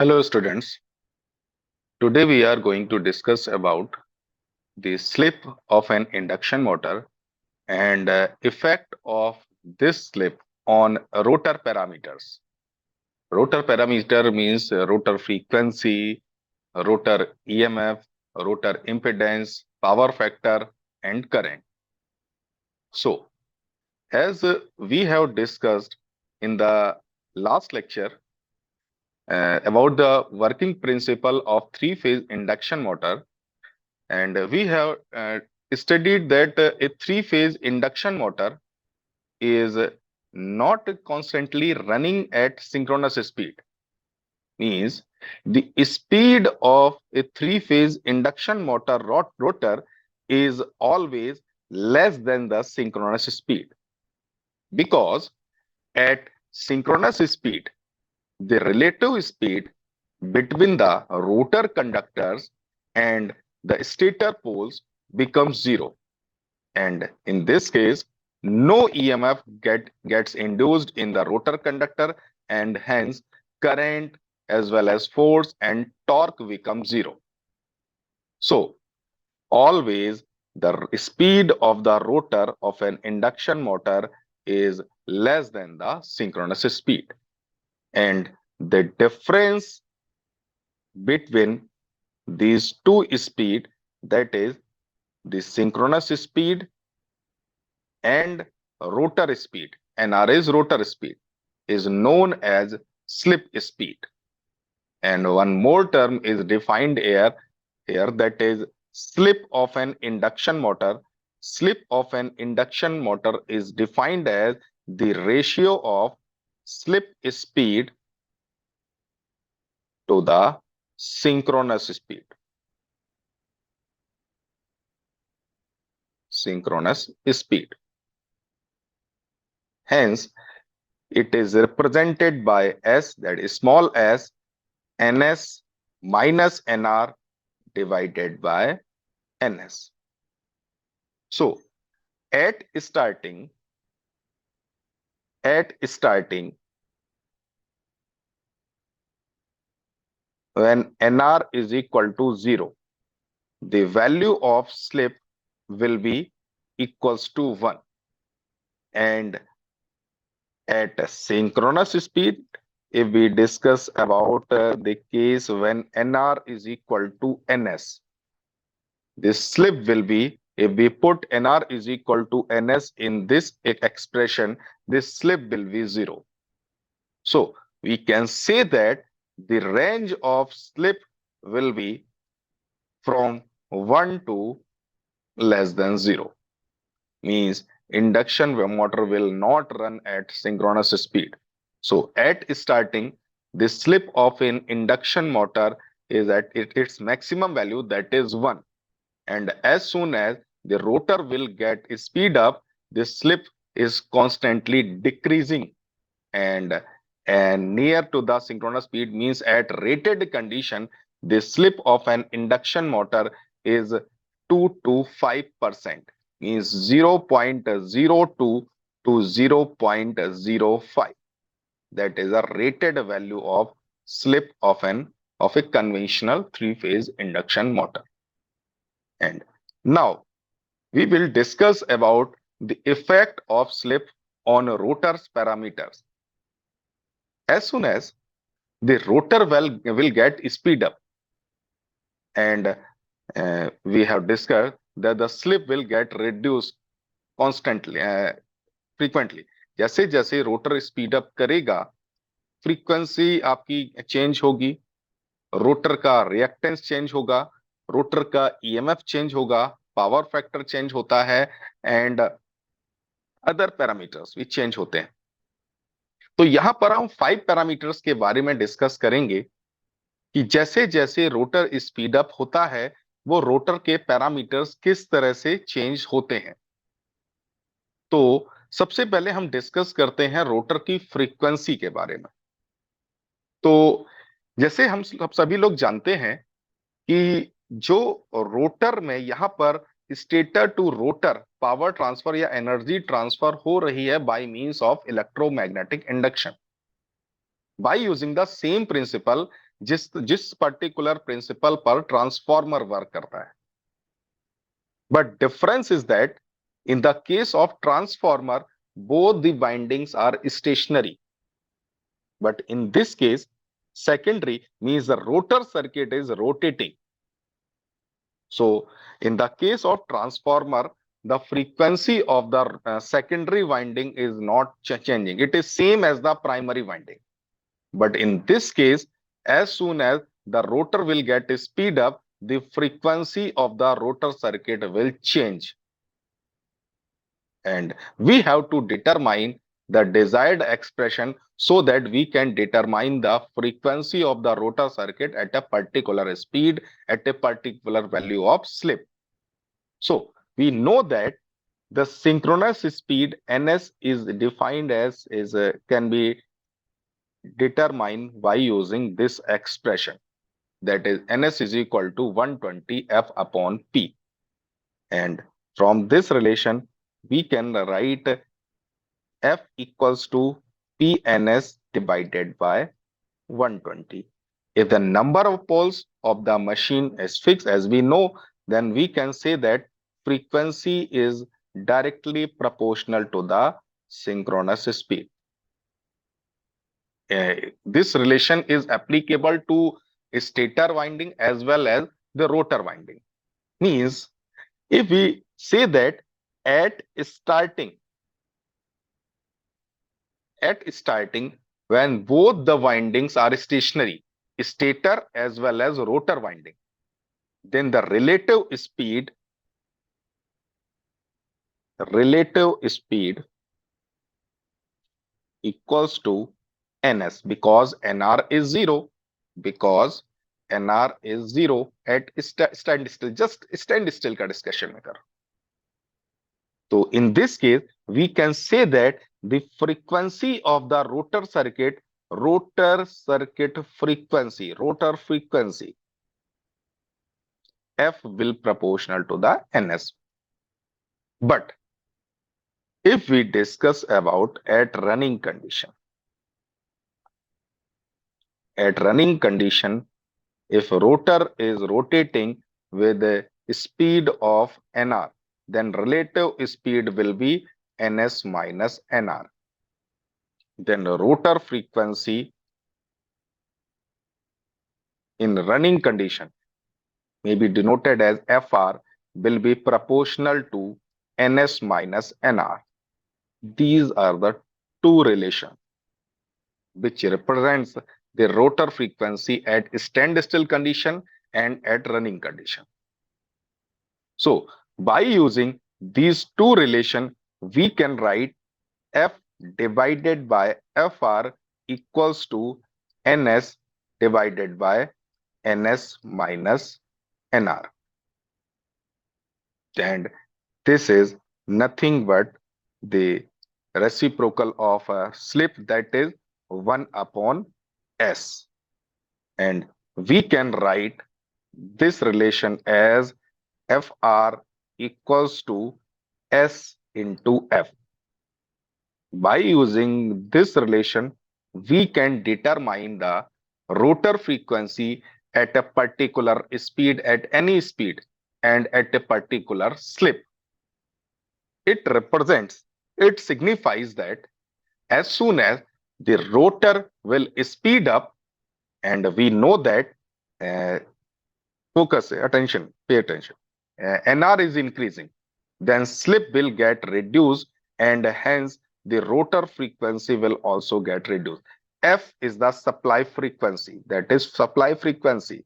Hello students, today we are going to discuss about the slip of an induction motor and effect of this slip on rotor parameters. Rotor parameter means rotor frequency, rotor EMF, rotor impedance, power factor and current. So, as we have discussed in the last lecture about the working principle of three-phase induction motor, and we have studied that a three-phase induction motor is not constantly running at synchronous speed. Means the speed of a three-phase induction motor rotor is always less than the synchronous speed, because at synchronous speed, the relative speed between the rotor conductors and the stator poles becomes zero. And in this case, no EMF gets induced in the rotor conductor, and hence current as well as force and torque become zero. So always the speed of the rotor of an induction motor is less than the synchronous speed. And the difference between these two speed, that is the synchronous speed and rotor speed, NRA's rotor speed, is known as slip speed. And one more term is defined here, that is slip of an induction motor. Slip of an induction motor is defined as the ratio of slip speed to the synchronous speed. Synchronous speed. Hence, it is represented by S, that is small s, ns minus nr divided by ns. So, at starting, when nr is equal to 0, the value of slip will be equals to 1. And at synchronous speed, if we discuss about the case when nr is equal to ns, this slip will be, if we put nr is equal to ns in this expression, this slip will be 0. So we can say that the range of slip will be from 1 to less than 0. Means induction motor will not run at synchronous speed. So at starting, the slip of an induction motor is at its maximum value, that is 1. And as soon as the rotor will get speed up, the slip is constantly decreasing. And near to the synchronous speed means at rated condition, the slip of an induction motor is 2 to 5%. Means 0.02 to 0.05. That is a rated value of slip of a conventional three-phase induction motor. And now we will discuss about the effect of slip on rotor's parameters. As soon as the rotor will get speed up, and we have discussed that the slip will get reduced constantly, frequently. जैसे जैसे rotor speed up करेगा, frequency आपकी change होगी, rotor का reactance change होगा, rotor का EMF change होगा, power factor change होता है, एंड अदर पैरामीटर्स भी चेंज होते हैं. तो यहां पर हम 5 पैरामीटर्स के बारे में डिस्कस करेंगे कि जैसे जैसे रोटर स्पीड अप होता है, वो रोटर के पैरामीटर्स किस तरह से चेंज होते हैं. तो सबसे पहले हम डिस्कस करते हैं रोटर की फ्रीक्वेंसी के बारे में. तो जैसे हम सभी लोग जानते हैं कि जो रोटर में यहां पर stator to rotor power transfer या एनर्जी ट्रांसफर हो रही है by means of electromagnetic induction. By using the same principle, जिस पर्टिकुलर प्रिंसिपल पर ट्रांसफॉर्मर वर्क करता है. But difference is that in the case of transformer, both the windings are stationary. But in this case, secondary means the rotor circuit is rotating. So in the case of transformer, the frequency of the secondary winding is not changing. It is same as the primary winding. But in this case, as soon as the rotor will get speed up, the frequency of the rotor circuit will change. And we have to determine the desired expression so that we can determine the frequency of the rotor circuit at a particular speed, at a particular value of slip. So we know that the synchronous speed ns is defined as can be determined by using this expression, that is ns is equal to 120 f upon p. And from this relation we can write F equals to PNS divided by 120. If the number of poles of the machine is fixed, as we know, then we can say that frequency is directly proportional to the synchronous speed. This relation is applicable to stator winding as well as the rotor winding. Means, if we say that at starting when both the windings are stationary, stator as well as rotor winding, then the relative speed equals to ns, because nr is 0, because nr is 0 at standstill. Just standstill का discussion में कर. So in this case, we can say that the frequency of the rotor circuit frequency, F will proportional to the NS. But if we discuss about at running condition, if rotor is rotating with a speed of nr, then relative speed will be ns minus nr. Then rotor frequency in running condition may be denoted as fr will be proportional to ns minus nr. These are the two relations which represents the rotor frequency at standstill condition and at running condition. So by using these two relations, we can write F divided by Fr equals to Ns divided by Ns minus Nr. And this is nothing but the reciprocal of a slip, that is 1 upon S. And we can write this relation as Fr equals to S into F. By using this relation, we can determine the rotor frequency at a particular speed, at any speed, and at a particular slip. It signifies that as soon as the rotor will speed up, and we know that pay attention, nr is increasing, then slip will get reduced, and hence the rotor frequency will also get reduced. F is the supply frequency, that is supply frequency,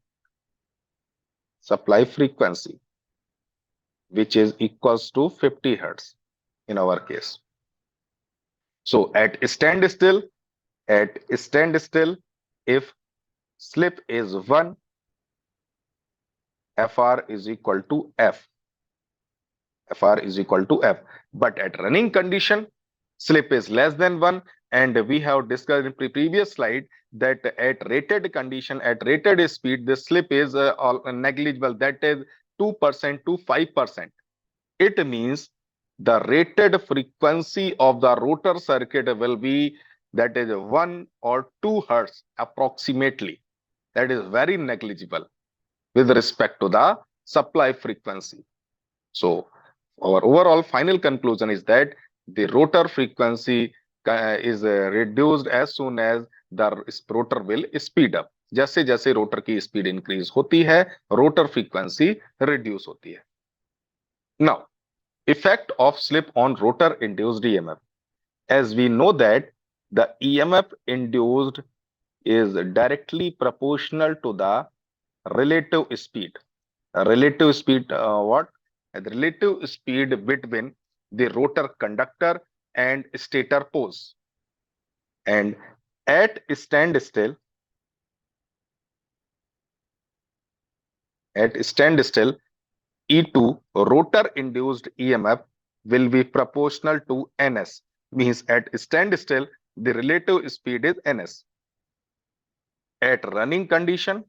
which is equals to 50 hertz in our case. So at standstill, if slip is 1, Fr is equal to F. But at running condition, slip is less than 1, and we have discussed in previous slide that at rated condition, at rated speed, the slip is negligible, that is 2% to 5%. It means the rated frequency of the rotor circuit will be, that is 1 or 2 hertz approximately. that is very negligible with respect to the supply frequency. So our overall final conclusion is that the rotor frequency is reduced as soon as the rotor will speed up. जैसे जैसे rotor की speed increase होती है, rotor frequency reduce होती है. Now, effect of slip on rotor induced EMF. As we know that the EMF induced is directly proportional to the relative speed. Relative speed, what? The relative speed between the rotor conductor and stator poles. And at standstill, E2 rotor induced EMF will be proportional to Ns. Means at standstill, the relative speed is Ns. At running condition,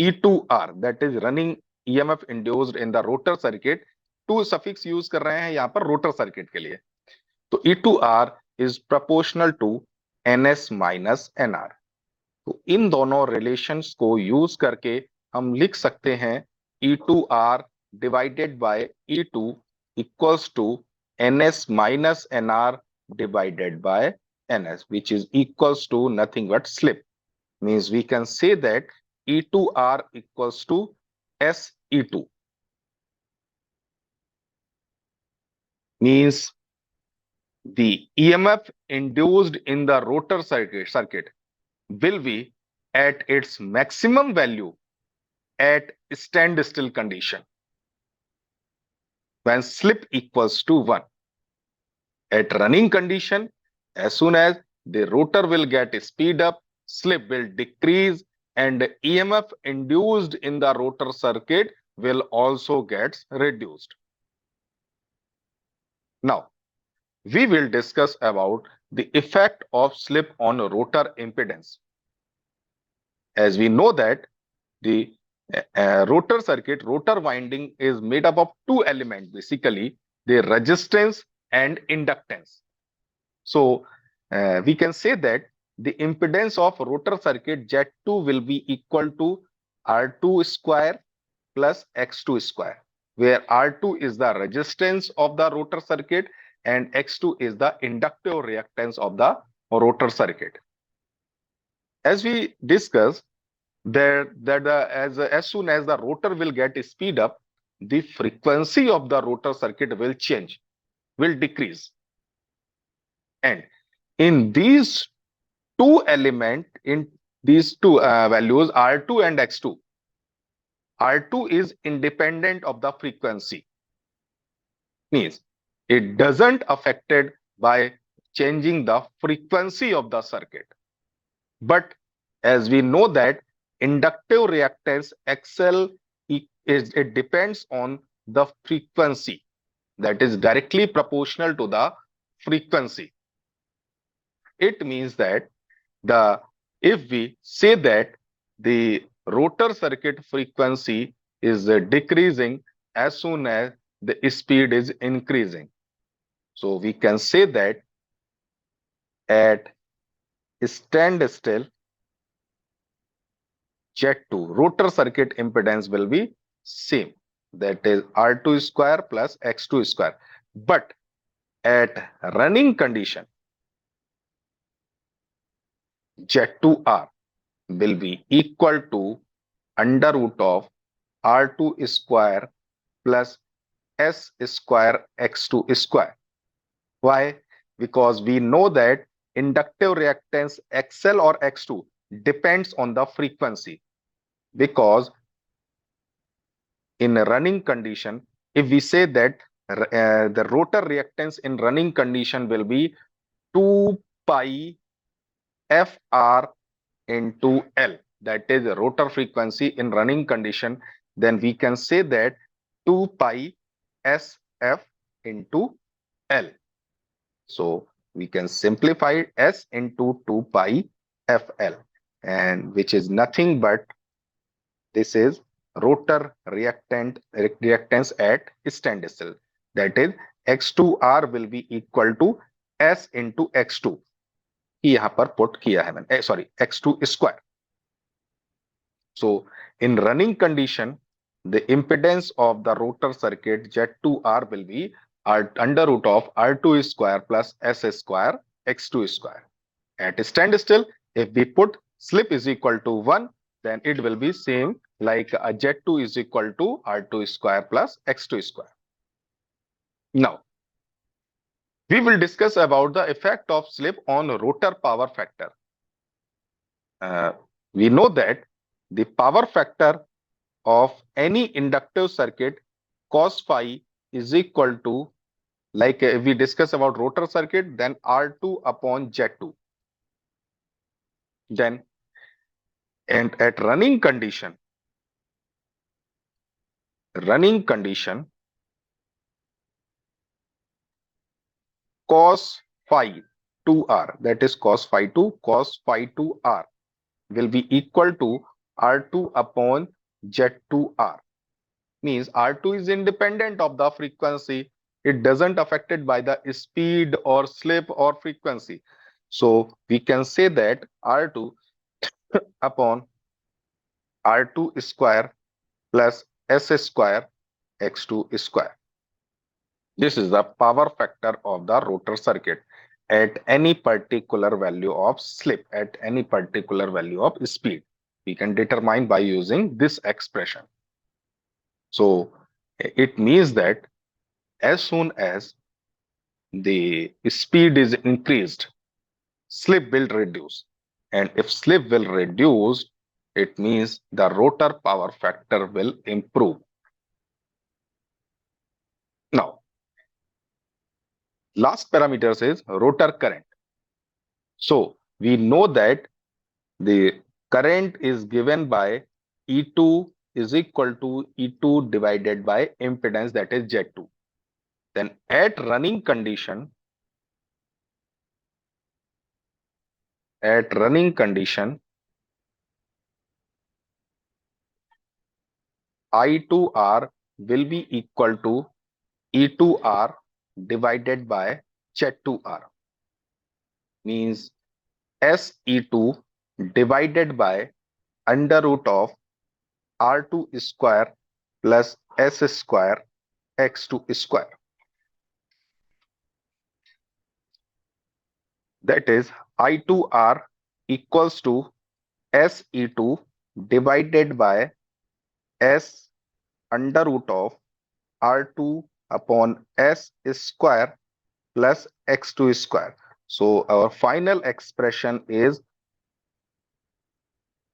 E2R, that is running EMF induced in the rotor circuit. Two suffix use कर रहे हैं यहां पर rotor circuit के लिए. तो E2R is proportional to Ns minus Nr. तो इन दोनों रिलेशंस को यूज करके हम लिख सकते हैं E2R divided by E2 equals to Ns minus Nr divided by Ns, which is equals to nothing but slip. Means we can say that E2R equals to SE2. Means the EMF induced in the rotor circuit will be at its maximum value at standstill condition when slip equals to 1. At running condition, as soon as the rotor will get speed up, slip will decrease and EMF induced in the rotor circuit will also get reduced. Now, we will discuss about the effect of slip on rotor impedance. As we know that the rotor circuit, rotor winding is made up of two elements, basically the resistance and inductance. So we can say that the impedance of rotor circuit Z2 will be equal to R2 square plus X2 square, where R2 is the resistance of the rotor circuit and X2 is the inductive reactance of the rotor circuit. As we discussed, as soon as the rotor will get speed up, the frequency of the rotor circuit will change, will decrease. And in these two elements, in these two values, R2 and X2, R2 is independent of the frequency. Means it doesn't affected by changing the frequency of the circuit. But as we know that inductive reactance XL it depends on the frequency, that is directly proportional to the frequency. It means that if we say that the rotor circuit frequency is decreasing as soon as the speed is increasing. So we can say that at standstill, Z2 rotor circuit impedance will be same, that is R2 square plus X2 square. But at running condition, Z2R will be equal to under root of R2 square plus S square X2 square. Why? Because we know that inductive reactance XL or X2 depends on the frequency. Because in a running condition, if we say that the rotor reactance in running condition will be 2 pi FR into L, that is the rotor frequency in running condition, then we can say that 2 pi SF into L. So we can simplify S into 2 pi FL, and which is nothing but this is rotor reactance at standstill. That is X2R will be equal to S into X2. कि यहाँ पर put किया है मैंने, sorry x2 square. So in running condition, the impedance of the rotor circuit Z2R will be under root of R2 square plus S square X2 square. At standstill, if we put slip is equal to 1, then it will be same like a Z2 is equal to R2 square plus X2 square. Now, we will discuss about the effect of slip on rotor power factor. Uh, we know that the power factor of any inductive circuit cos phi is equal to, like if we discuss about rotor circuit, then R2 upon Z2. Then, and at running condition, cos phi 2R, that is cos phi 2, cos phi 2R will be equal to R2 upon Z2R. Means R2 is independent of the frequency. It doesn't affected by the speed or slip or frequency. So we can say that R2 upon R2 square plus S square X2 square. This is the power factor of the rotor circuit at any particular value of slip, at any particular value of speed. We can determine by using this expression. So it means that as soon as the speed is increased, slip will reduce. And if slip will reduce, it means the rotor power factor will improve. Now, last parameters is rotor current. So we know that the current is given by E2 is equal to E2 divided by impedance, that is Z2. Then at running condition, I2R will be equal to E2R divided by Z2R. Means SE2 divided by under root of R2 square plus S square X2 square. That is I2R equals to SE2 divided by S under root of R2 upon S square plus X2 square. So our final expression is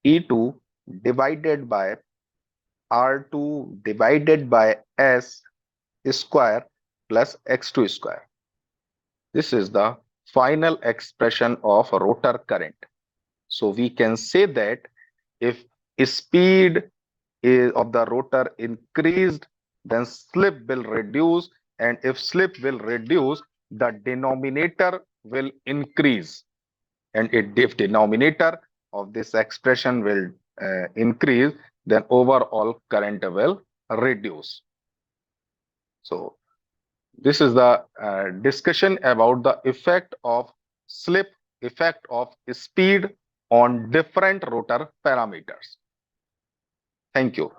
E2 divided by R2 divided by S square plus X2 square. This is the final expression of rotor current. So we can say that if speed of the rotor increased, then slip will reduce, and if slip will reduce, the denominator will increase, and if denominator of this expression will increase, then overall current will reduce. So this is the discussion about the effect of slip, effect of speed on different rotor parameters. Thank you.